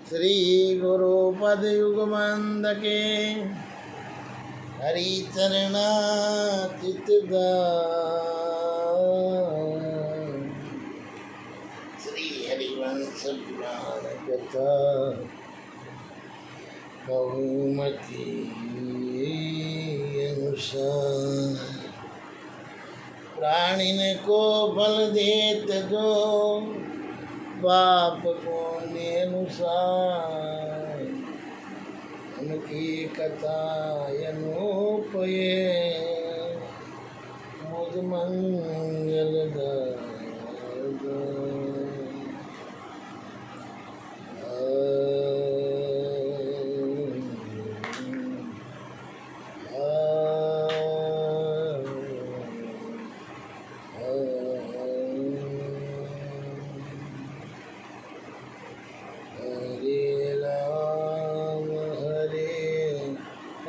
श्री गुरु पद युगमंद के हरि चरणा चितदा श्री हरिवंश पुराण कथा बहुमति अनुसार प्राणिन को फल देत जो बाप पुण्य अनुसार उनकी कथा अनुपये मुझ मंगलदायक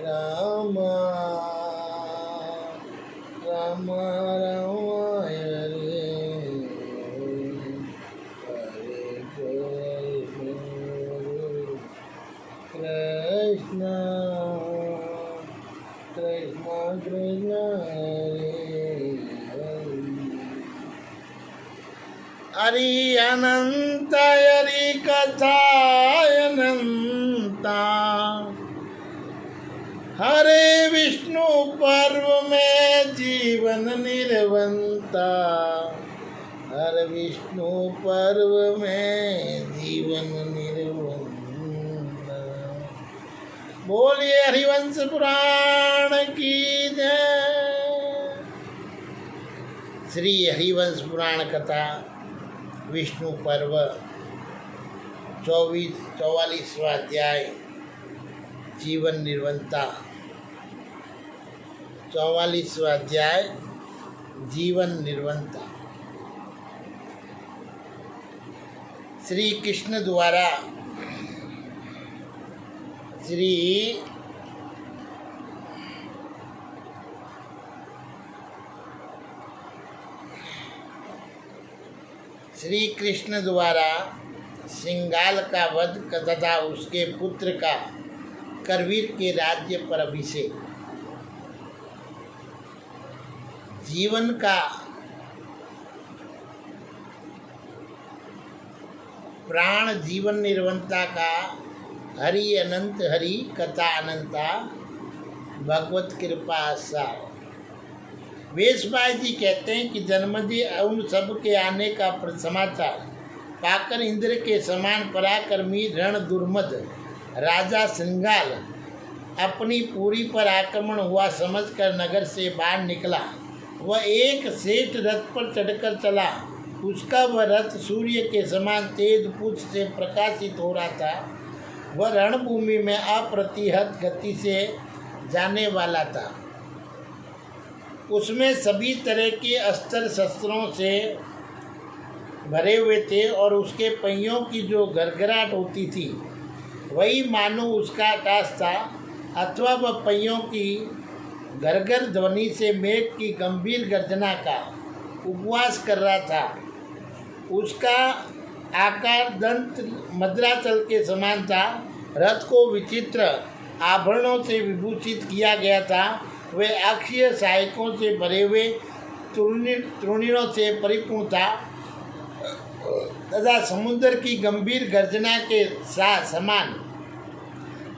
राम राम हरे हरे कृष्ण कृष्ण कृष्ण हरि अनंत हरि कथा अनंता हरे विष्णु पर्व में जीवन निर्वंता हर विष्णु पर्व में जीवन निर्वंता। बोलिए हरिवंश पुराण की जय। श्री हरिवंश पुराण कथा विष्णु पर्व 44वां अध्याय जीवन निर्वंता। 44वां अध्याय जीवन निर्वंता। श्री कृष्ण द्वारा श्री कृष्ण द्वारा सिंगाल का वध तथा उसके पुत्र का करवीर के राज्य पर अभिषेक। जीवन का प्राण जीवन निर्वंता का हरि अनंत हरि कथा अनंता भगवत कृपा सार। वेशभाई जी कहते हैं कि जन्मजय उन सब के आने का समाचार पाकर इंद्र के समान पराक्रमी रण दुर्मद राजा सिंगाल अपनी पूरी पर आक्रमण हुआ समझकर नगर से बाहर निकला। वह एक श्रेष्ठ रथ पर चढ़कर चला। उसका वह रथ सूर्य के समान तेज पुंज से प्रकाशित हो रहा था। वह रणभूमि में अप्रतिहत गति से जाने वाला था। उसमें सभी तरह के अस्त्र शस्त्रों से भरे हुए थे और उसके पहियों की जो गड़गड़ाहट होती थी वही मानो उसका आकाश था, अथवा वह पहियों की गरगर ध्वनि से मेघ की गंभीर गर्जना का उपवास कर रहा था। उसका आकार दंत मद्राचल के समान था। रथ को विचित्र आभरणों से विभूषित किया गया था। वे अक्षीय सहायकों से भरे हुए तृणों से परिपूर्ण था तथा समुद्र की गंभीर गर्जना के साथ समान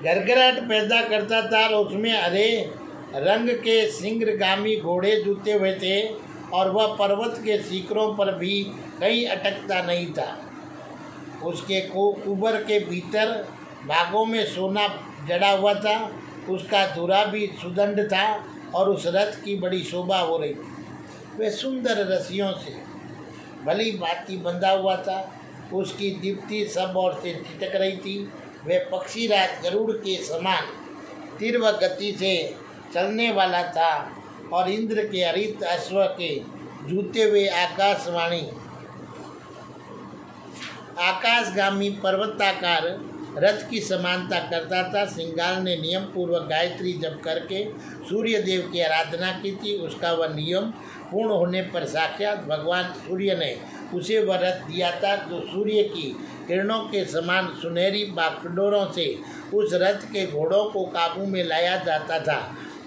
गड़गड़ाहट पैदा करता था। और उसमें हरे रंग के सिंहगामी घोड़े जुते हुए थे और वह पर्वत के शिखरों पर भी कहीं अटकता नहीं था। उसके कुबर के भीतर भागों में सोना जड़ा हुआ था। उसका धुरा भी सुदंड था और उस रथ की बड़ी शोभा हो रही थी। वह सुंदर रस्सियों से भली भांति बंधा हुआ था। उसकी दीप्ति सब ओर से छिटक रही थी। वह पक्षीराज गरुड़ के समान तीव्र गति से चलने वाला था और इंद्र के हरित अश्व के जूते हुए आकाशगामी पर्वताकार रथ की समानता करता था। सिंगाल ने नियम पूर्वक गायत्री जप करके सूर्य देव की आराधना की थी। उसका वह नियम पूर्ण होने पर साक्षात भगवान सूर्य ने उसे वह रथ दिया था जो सूर्य की किरणों के समान सुनहरी बागडोरों से उस रथ के घोड़ों को काबू में लाया जाता था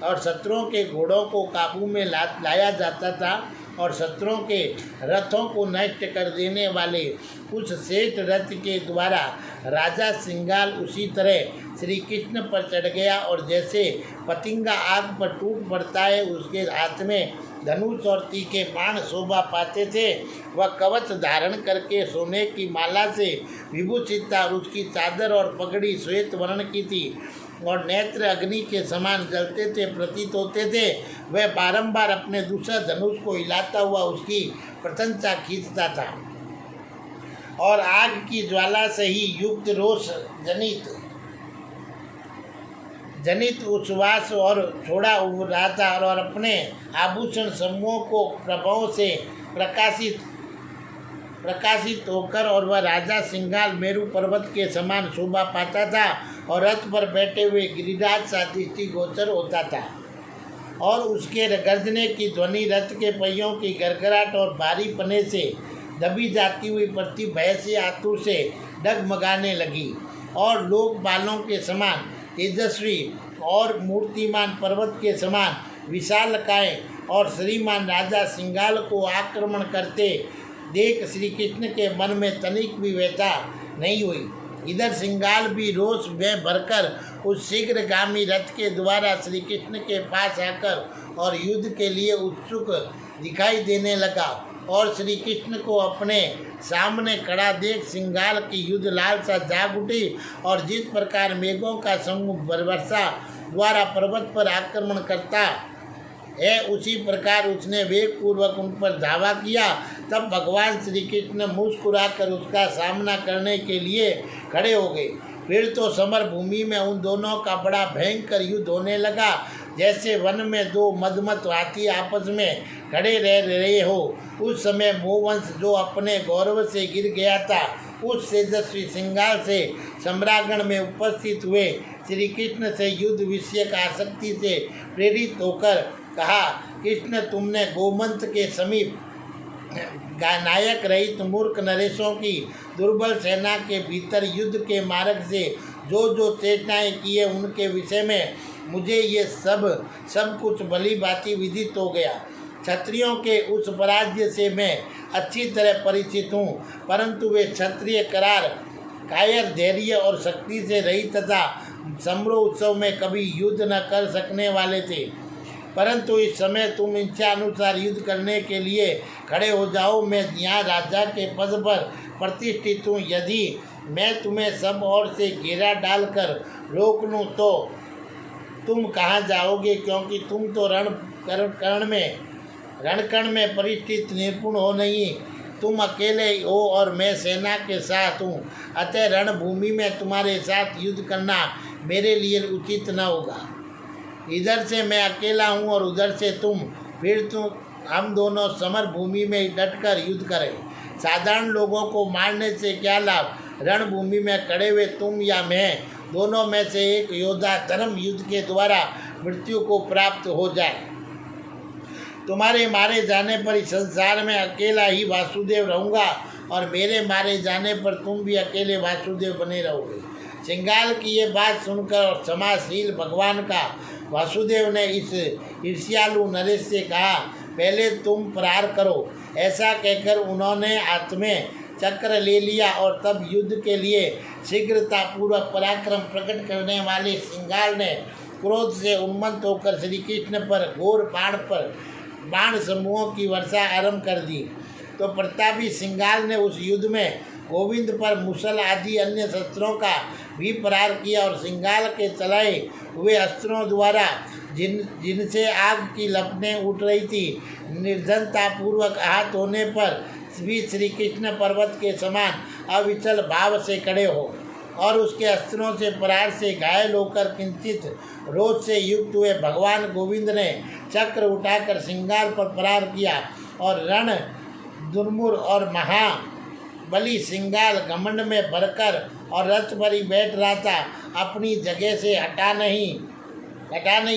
और शत्रुओं के घोड़ों को काबू में लाया जाता था और शत्रुओं के रथों को नष्ट कर देने वाले उस श्रेष्ठ रथ के द्वारा राजा सिंगाल उसी तरह श्री कृष्ण पर चढ़ गया और जैसे पतंगा आग पर टूट पड़ता है उसके हाथ में धनुष और तीखे बाण शोभा पाते थे। वह कवच धारण करके सोने की माला से विभूषित था और उसकी चादर और पगड़ी श्वेत वर्ण की थी और नेत्र अग्नि के समान जलते थे प्रतीत होते थे। वह बारंबार अपने दूसरा धनुष को हिलाता हुआ उसकी प्रशंसा खींचता था और आग की ज्वाला से ही युक्त रोष जनित उच्छ्वास और छोड़ा रहा था और अपने आभूषण समूहों को प्रभाव से प्रकाशित होकर और वह राजा सिंगाल मेरु पर्वत के समान शोभा पाता था और रथ पर बैठे हुए गिरिराज सा दृष्टिगोचर होता था और उसके गर्जने की ध्वनि रथ के पहियों की गड़गड़ाहट और भारी पने से दबी जाती हुई पृथ्वी भय से आतुर से डगमगाने लगी और लोक बालों के समान तेजस्वी और मूर्तिमान पर्वत के समान विशालकाय और श्रीमान राजा सिंगाल को आक्रमण करते देख श्री कृष्ण के मन में तनिक भी व्यथा नहीं हुई। इधर सिंगाल भी रोष में भरकर उस शीघ्रगामी रथ के द्वारा श्री कृष्ण के पास आकर और युद्ध के लिए उत्सुक दिखाई देने लगा और श्री कृष्ण को अपने सामने खड़ा देख सिंगाल की युद्ध लालसा जाग उठी और जिस प्रकार मेघों का समूह वर्षा द्वारा पर्वत पर आक्रमण करता है उसी प्रकार उसने वेग पूर्वक उन पर धावा किया। तब भगवान श्री कृष्ण मुस्कुराकर उसका सामना करने के लिए खड़े हो गए। फिर तो समर भूमि में उन दोनों का बड़ा भयंकर युद्ध होने लगा जैसे वन में दो मदमत हाथी आपस में खड़े रह रहे हो। उस समय मोहवंश जो अपने गौरव से गिर गया था उस तेजस्वी सिंगाल से सम्रागण में उपस्थित हुए श्री कृष्ण से युद्ध विषयक आसक्ति से प्रेरित होकर कहा, कृष्ण तुमने गोमंत के समीप नायक रहित मूर्ख नरेशों की दुर्बल सेना के भीतर युद्ध के मार्ग से जो चेष्टाएँ किए उनके विषय में मुझे ये सब कुछ भली भांति विदित हो गया। क्षत्रियों के उस पराजय से मैं अच्छी तरह परिचित हूँ, परंतु वे क्षत्रिय कायर धैर्य और शक्ति से रहित तथा समारोह उत्सव में कभी युद्ध न कर सकने वाले थे। परंतु इस समय तुम इच्छा अनुसार युद्ध करने के लिए खड़े हो जाओ। मैं यहाँ राजा के पद पर प्रतिष्ठित हूँ। यदि मैं तुम्हें सब ओर से घेरा डालकर रोक लूँ तो तुम कहाँ जाओगे, क्योंकि तुम तो रणकण में परिस्थित निपुण हो नहीं। तुम अकेले हो और मैं सेना के साथ हूँ, अतः रणभूमि में तुम्हारे साथ युद्ध करना मेरे लिए उचित न होगा। इधर से मैं अकेला हूँ और उधर से तुम, फिर हम दोनों समर भूमि में डटकर युद्ध करें। साधारण लोगों को मारने से क्या लाभ, रणभूमि में खड़े हुए तुम या मैं दोनों में से एक योद्धा धर्म युद्ध के द्वारा मृत्यु को प्राप्त हो जाए। तुम्हारे मारे जाने पर इस संसार में अकेला ही वासुदेव रहूँगा और मेरे मारे जाने पर तुम भी अकेले वासुदेव बने रहोगे। सिंगाल की ये बात सुनकर और समाशील भगवान का वासुदेव ने इस ईर्ष्यालु नरेश से कहा, पहले तुम प्रहार करो। ऐसा कहकर उन्होंने हाथ में चक्र ले लिया और तब युद्ध के लिए शीघ्रतापूर्वक पराक्रम प्रकट करने वाले सिंगाल ने क्रोध से उन्मत्त होकर श्री कृष्ण पर घोर बाण समूहों की वर्षा आरंभ कर दी। तो प्रतापी सिंगाल ने उस युद्ध में गोविंद पर मुसल आदि अन्य शस्त्रों का भी प्रहार किया और सिंगाल के चलाए हुए अस्त्रों द्वारा जिनसे आग की लपटें उठ रही थी, निर्धनतापूर्वक आहत होने पर भी श्री कृष्ण पर्वत के समान अविचल भाव से खड़े हो और उसके अस्त्रों से प्रहार से घायल होकर किंचित रोष से युक्त हुए भगवान गोविंद ने चक्र उठाकर सिंगाल पर प्रहार किया और रण दुर्मुर और महाबली सिंगाल घमंड में भरकर और रथ पर ही बैठ रहा था, अपनी जगह से हटा नहीं।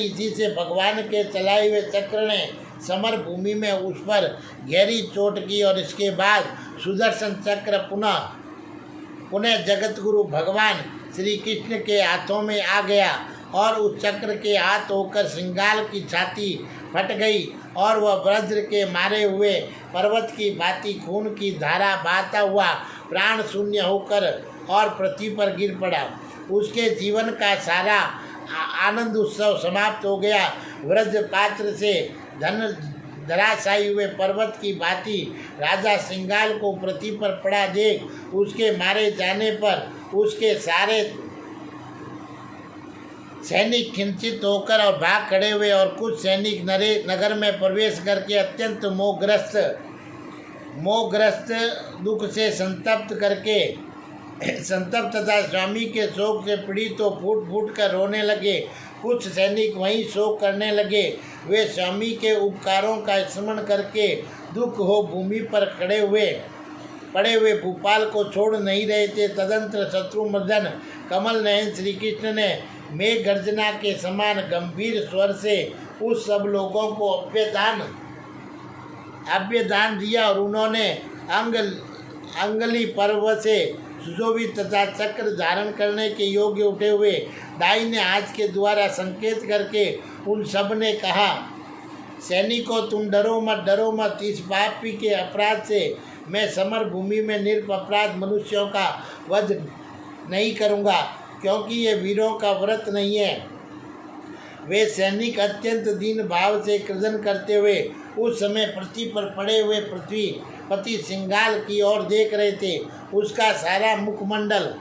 इसी से भगवान के चलाए हुए चक्र ने समर भूमि में उस पर गहरी चोट की और इसके बाद सुदर्शन चक्र पुनः जगत गुरु भगवान श्री कृष्ण के हाथों में आ गया और उस चक्र के हाथ होकर सिंगाल की छाती फट गई और वह वज्र के मारे हुए पर्वत की भांति खून की धारा बहाता हुआ प्राण शून्य होकर और पृथ्वी पर गिर पड़ा। उसके जीवन का सारा आनंद उत्सव समाप्त हो गया। वज्रपात्र से धराशायी हुए पर्वत की भांति राजा सिंगाल को पृथ्वी पर पड़ा देख उसके मारे जाने पर उसके सारे सैनिक खिंचित होकर और भाग खड़े हुए और कुछ सैनिक नगर में प्रवेश करके अत्यंत मोहग्रस्त दुख से संतप्त तथा स्वामी के शोक से पीड़ित तो फूट फूट कर रोने लगे। कुछ सैनिक वहीं शोक करने लगे। वे स्वामी के उपकारों का स्मरण करके दुख हो भूमि पर पड़े हुए भूपाल को छोड़ नहीं रहे थे। तदंतर शत्रुमर्दन कमल नयन श्री कृष्ण ने मेघ गर्जना के समान गंभीर स्वर से उस सब लोगों को अभ्यदान दिया और उन्होंने अंगली पर्व से सुशोभित तथा चक्र धारण करने के योग्य उठे हुए दाहिने हाथ के द्वारा संकेत करके उन सब ने कहा, सैनिकों तुम डरो मत। इस पापी के अपराध से मैं समर भूमि में निरपराध मनुष्यों का वध नहीं करूँगा, क्योंकि ये वीरों का व्रत नहीं है। वे सैनिक अत्यंत दीन भाव से क्रदन करते हुए उस समय पृथ्वी पर पड़े हुए पृथ्वीपति सिंगाल की ओर देख रहे थे। उसका सारा मुखमंडल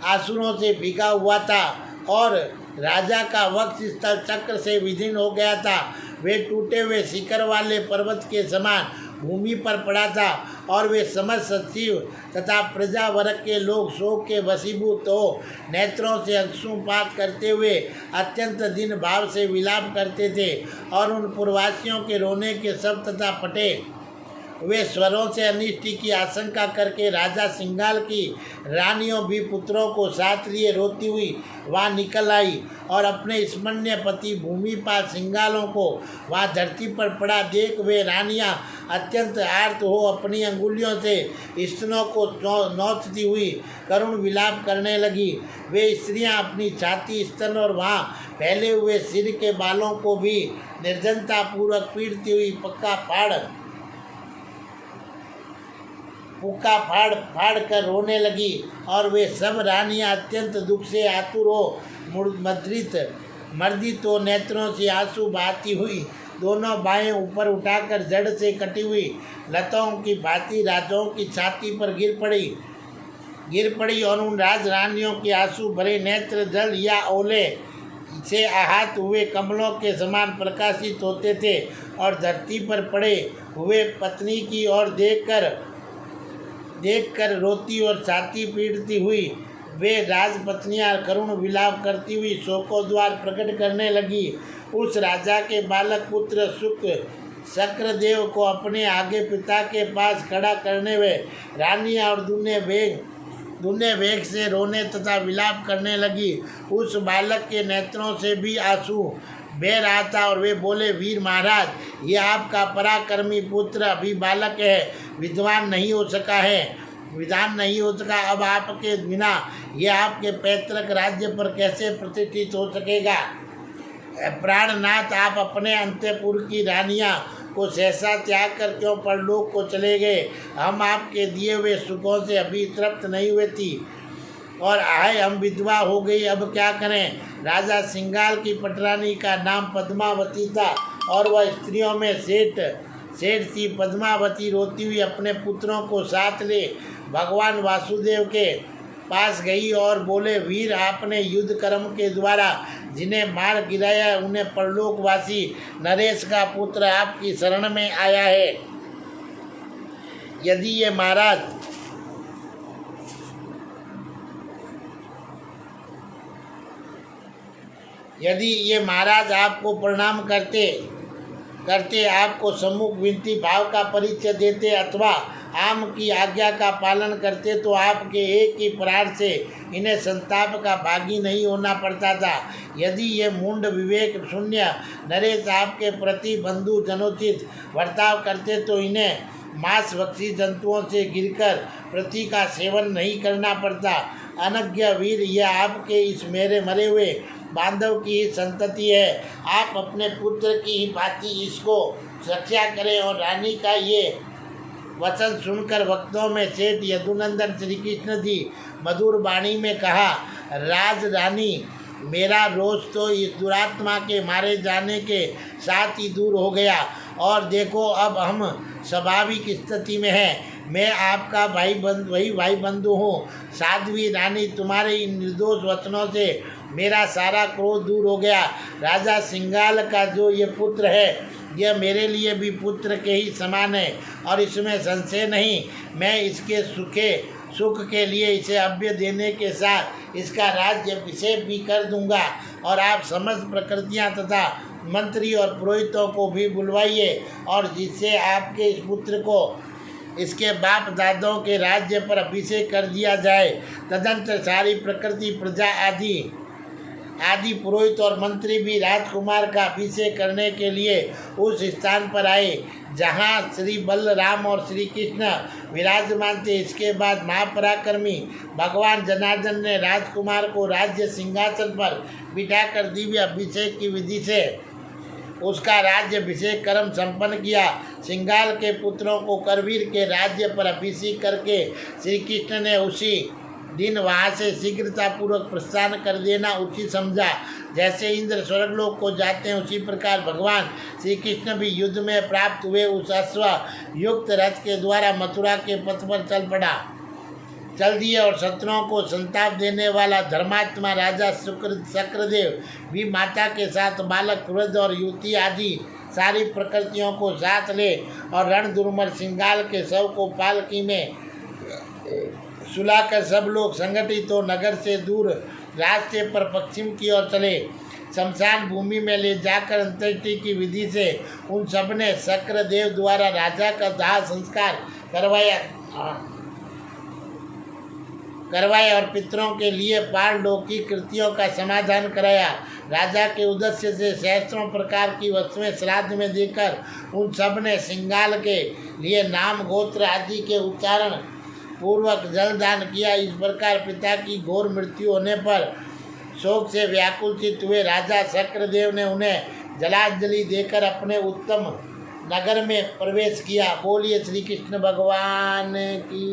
आंसुओं से भीगा हुआ था और राजा का वक्ष स्थल चक्र से विदीर्ण हो गया था। वे टूटे हुए शिखर वाले पर्वत के समान भूमि पर पड़ा था और वे समस्त सचिव तथा प्रजा वर्ग के लोग शोक के वशीभूत हो नेत्रों से अश्रुपात करते हुए अत्यंत दीन भाव से विलाप करते थे और उन पूर्ववासियों के रोने के शब्द तथा फटे वे स्वरों से अनिष्टि की आशंका करके राजा सिंगाल की रानियों भी पुत्रों को साथ लिए रोती हुई वहाँ निकल आई और अपने स्मरणीय पति भूमिपाल सिंगालों को वहाँ धरती पर पड़ा देख वे रानियाँ अत्यंत आर्त हो अपनी अंगुलियों से स्तनों को नोचती हुई करुण विलाप करने लगी। वे स्त्रियाँ अपनी छाती स्तन और वहाँ फैले हुए सिर के बालों को भी निर्जनतापूर्वक पीटती हुई पुक्का फाड़ कर रोने लगी और वे सब रानियां अत्यंत दुख से आतुर हो मर्दित हो नेत्रों से आंसू बहाती हुई दोनों बाहें ऊपर उठाकर जड़ से कटी हुई लताओं की भांति राजाओं की छाती पर गिर पड़ी और उन राज रानियों के आंसू भरे नेत्र जल या ओले से आहत हुए कमलों के समान प्रकाशित होते थे और धरती पर पड़े हुए पत्नी की ओर देखकर रोती और छाती पीटती हुई वे राजपत्नियां करुण विलाप करती हुई शोकोद्वार प्रकट करने लगी। उस राजा के बालक पुत्र शक्रदेव को अपने आगे पिता के पास खड़ा करने हुए रानियां और दुने वेग से रोने तथा विलाप करने लगी। उस बालक के नेत्रों से भी आंसू बह रहा था और वे बोले, वीर महाराज, ये आपका पराक्रमी पुत्र अभी बालक है, विद्वान नहीं हो सका। अब आपके बिना ये आपके पैतृक राज्य पर कैसे प्रतिष्ठित हो सकेगा। प्राणनाथ, आप अपने अंतःपुर की रानियां को सहसा त्याग कर क्यों परलोक को चले गए। हम आपके दिए हुए सुखों से अभी तृप्त नहीं हुए थी और हम विधवा हो गई, अब क्या करें। राजा सिंगाल की पटरानी का नाम पद्मावती था और वह स्त्रियों में सेठ थी। पद्मावती रोती हुई अपने पुत्रों को साथ ले भगवान वासुदेव के पास गई और बोले, वीर, आपने युद्ध कर्म के द्वारा जिन्हें मार गिराया उन्हें परलोकवासी नरेश का पुत्र आपकी शरण में आया है। यदि ये महाराज आपको प्रणाम करते आपको सम्मुख विनती भाव का परिचय देते अथवा आम की आज्ञा का पालन करते तो आपके एक ही प्रहार से इन्हें संताप का भागी नहीं होना पड़ता था। यदि ये मूढ़ विवेक शून्य नरेश आपके प्रति बंधु जनोचित बर्ताव करते तो इन्हें मांसभक्षी जंतुओं से गिरकर पृथ्वी का सेवन नहीं करना पड़ता। अनज्ञ वीर, यह आपके इस मेरे मरे हुए बांधव की ही संतति है। आप अपने पुत्र की ही भांति इसको रक्षा करें। और रानी का ये वचन सुनकर भक्तों में सेठ यदुनंदन श्री कृष्ण जी मधुर वाणी में कहा, राज रानी, मेरा रोष तो इस दुरात्मा के मारे जाने के साथ ही दूर हो गया। और देखो अब हम स्वाभाविक स्थिति में हैं। मैं आपका वही भाई बंधु हूँ। साध्वी रानी, तुम्हारे इन निर्दोष वचनों से मेरा सारा क्रोध दूर हो गया। राजा सिंगाल का जो ये पुत्र है, यह मेरे लिए भी पुत्र के ही समान है और इसमें संशय नहीं। मैं इसके सुख के लिए इसे अभ्य देने के साथ इसका राज्य अभिषेक भी कर दूंगा। और आप समस्त प्रकृतियां तथा मंत्री और पुरोहितों को भी बुलवाइए और जिससे आपके इस पुत्र को इसके बाप दादों के राज्य पर अभिषेक कर दिया जाए। तदंतर सारी प्रकृति, प्रजा आदि पुरोहित और मंत्री भी राजकुमार का अभिषेक करने के लिए उस स्थान पर आए जहाँ श्री बलराम और श्री कृष्ण विराजमान थे। इसके बाद महापराक्रमी भगवान जनार्दन ने राजकुमार को राज्य सिंहासन पर बिठाकर दिव्य अभिषेक की विधि से उसका राज्य अभिषेक कर्म संपन्न किया। सिंगाल के पुत्रों को करवीर के राज्य पर अभिषेक करके श्री कृष्ण ने उसी दिन वहाँ से शीघ्रतापूर्वक प्रस्थान कर देना उचित समझा। जैसे इंद्र स्वर्गलोक को जाते हैं, उसी प्रकार भगवान श्री कृष्ण भी युद्ध में प्राप्त हुए उस अश्व युक्त रथ के द्वारा मथुरा के पथ पर चल दिए। और शत्रुओं को संताप देने वाला धर्मात्मा राजा शक्रदेव भी माता के साथ बालक, वृद्ध और युवती आदि सारी प्रकृतियों को साथ ले और रणधुर्मर सिंगाल के शव को पालकी में सुलाकर सब लोग संगठित हो नगर से दूर रास्ते पर पश्चिम की ओर चले। शमशान भूमि में ले जाकर अंत्येष्टि की विधि से उन सब ने शक्रदेव द्वारा राजा का दाह संस्कार करवाया और पितरों के लिए पारलौकिक कृतियों का समाधान कराया। राजा के उद्देश्य से सहस्त्रों प्रकार की वस्तुएं श्राद्ध में देकर उन सब ने सिंगाल के लिए नाम, गोत्र आदि के उच्चारण पूर्वक जलदान किया। इस प्रकार पिता की घोर मृत्यु होने पर शोक से व्याकुल चित्त हुए राजा शक्रदेव ने उन्हें जलांजलि देकर अपने उत्तम नगर में प्रवेश किया। बोलिए श्री कृष्ण भगवान की।